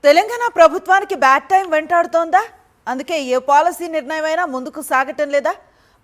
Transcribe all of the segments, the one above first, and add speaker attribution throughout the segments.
Speaker 1: తెలంగాణ ప్రభుత్వానికి bad time వెంటాడుతోందా? అందుకే ఏ policy నిర్ణయమైనా ముందుకు సాగటం లేదా?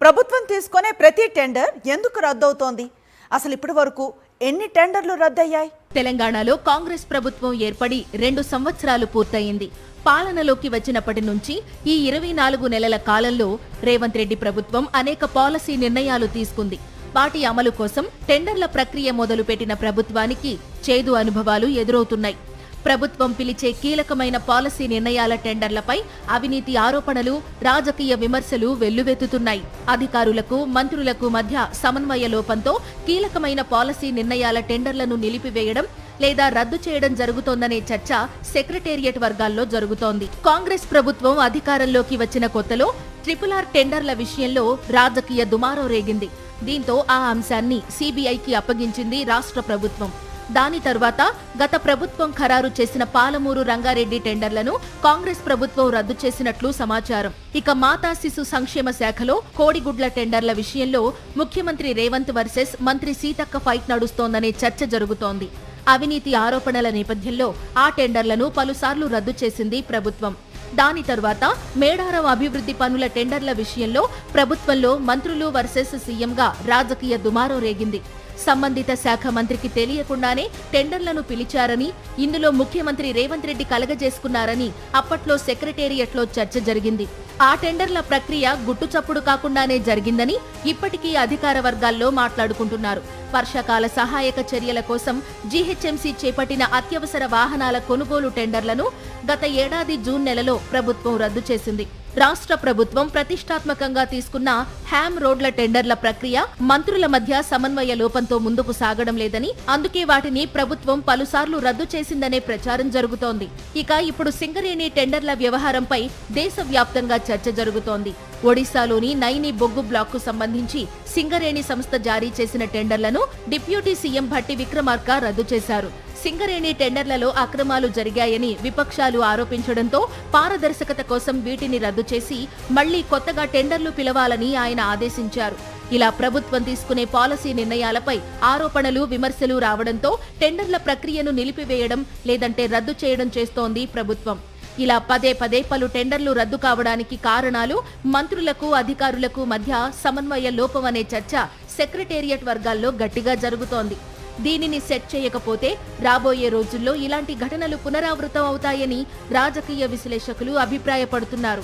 Speaker 1: ప్రభుత్వం తీసుకునే ప్రతి టెండర్ ఎందుకు రద్దవుతోంది? అసలు ఇప్పటి వరకు ఎన్ని టెండర్లు రద్దయ్యాయి?
Speaker 2: తెలంగాణలో కాంగ్రెస్ ప్రభుత్వం ఏర్పడి 2 సంవత్సరాలు పూర్తయింది. పాలనలోకి వచ్చినప్పటి నుంచి ఈ 24 నెలల కాలంలో రేవంత్ రెడ్డి ప్రభుత్వం అనేక పాలసీ నిర్ణయాలు తీసుకుంది. వాటి అమలు కోసం టెండర్ల ప్రక్రియ మొదలుపెట్టిన ప్రభుత్వానికి చేదు అనుభవాలు ఎదురవుతున్నాయి. ప్రభుత్వం పిలిచే కీలకమైన పాలసీ నిర్ణయాల టెండర్లపై అవినీతి ఆరోపణలు, రాజకీయ విమర్శలు వెల్లువెత్తుతున్నాయి. అధికారులకు, మంత్రులకు మధ్య సమన్వయ లోపంతో కీలకమైన పాలసీ నిర్ణయాల టెండర్లను నిలిపివేయడం లేదా రద్దు చేయడం జరుగుతోందనే చర్చ సెక్రటేరియట్ వర్గాల్లో జరుగుతోంది. కాంగ్రెస్ ప్రభుత్వం అధికారంలోకి వచ్చిన కొత్తలో RRR టెండర్ల విషయంలో రాజకీయ దుమారం రేగింది. దీంతో ఆ అంశాన్ని CBIకి అప్పగించింది రాష్ట్ర ప్రభుత్వం. దాని తర్వాత గత ప్రభుత్వం ఖరారు చేసిన పాలమూరు రంగారెడ్డి టెండర్లను కాంగ్రెస్ ప్రభుత్వం రద్దు చేసినట్లు సమాచారం. ఇక మాతా శిశు సంక్షేమ శాఖలో కోడిగుడ్ల టెండర్ల విషయంలో ముఖ్యమంత్రి రేవంత్ వర్సెస్ మంత్రి సీతక్క ఫైట్ నడుస్తోందనే చర్చ జరుగుతోంది. అవినీతి ఆరోపణల నేపథ్యంలో ఆ టెండర్లను పలుసార్లు రద్దు చేసింది ప్రభుత్వం. దాని తర్వాత మేడారం అభివృద్ధి పనుల టెండర్ల విషయంలో ప్రభుత్వంలో మంత్రులు వర్సెస్ సీఎంగా రాజకీయ దుమారం రేగింది. సంబంధిత శాఖ మంత్రికి తెలియకుండానే టెండర్లను పిలిచారని, ఇందులో ముఖ్యమంత్రి రేవంత్ రెడ్డి కలగజేసుకున్నారని అప్పట్లో సెక్రటేరియట్లో చర్చ జరిగింది. ఆ టెండర్ల ప్రక్రియ గుట్టుచప్పుడు కాకుండానే జరిగిందని ఇప్పటికీ అధికార వర్గాల్లో మాట్లాడుకుంటున్నారు. వర్షాకాల సహాయక చర్యల కోసం GHMC చేపట్టిన అత్యవసర వాహనాల కొనుగోలు టెండర్లను గత ఏడాది జూన్ నెలలో ప్రభుత్వం రద్దు చేసింది. రాష్ట్ర ప్రభుత్వం ప్రతిష్టాత్మకంగా తీసుకున్న హ్యామ్ రోడ్ల టెండర్ల ప్రక్రియ మంత్రుల మధ్య సమన్వయ లోపంతో ముందుకు సాగడం లేదని, అందుకే వాటిని ప్రభుత్వం పలుసార్లు రద్దు చేసిందనే ప్రచారం జరుగుతోంది. ఇక ఇప్పుడు సింగరేణి టెండర్ల వ్యవహారంపై దేశవ్యాప్తంగా చర్చ జరుగుతోంది. ఒడిశాలోని నైని బొగ్గు బ్లాక్ కు సంబంధించి సింగరేణి సంస్థ జారీ చేసిన టెండర్లను డిప్యూటీ సీఎం భట్టి విక్రమార్క రద్దు చేశారు. సింగరేణి టెండర్లలో అక్రమాలు జరిగాయని విపక్షాలు ఆరోపించడంతో పారదర్శకత కోసం వీటిని రద్దు చేసి మళ్లీ కొత్తగా టెండర్లు పిలవాలని ఆయన ఆదేశించారు. ఇలా ప్రభుత్వం తీసుకునే పాలసీ నిర్ణయాలపై ఆరోపణలు, విమర్శలు రావడంతో టెండర్ల ప్రక్రియను నిలిపివేయడం లేదంటే రద్దు చేయడం చేస్తోంది ప్రభుత్వం. ఇలా పదే పలు టెండర్లు రద్దు కావడానికి కారణాలు మంత్రులకు, అధికారులకు మధ్య సమన్వయ లోపమనే చర్చ సెక్రటేరియట్ వర్గాల్లో గట్టిగా జరుగుతోంది. దీనిని సెట్ చేయకపోతే రాబోయే రోజుల్లో ఇలాంటి ఘటనలు పునరావృతం అవుతాయని రాజకీయ విశ్లేషకులు అభిప్రాయపడుతున్నారు.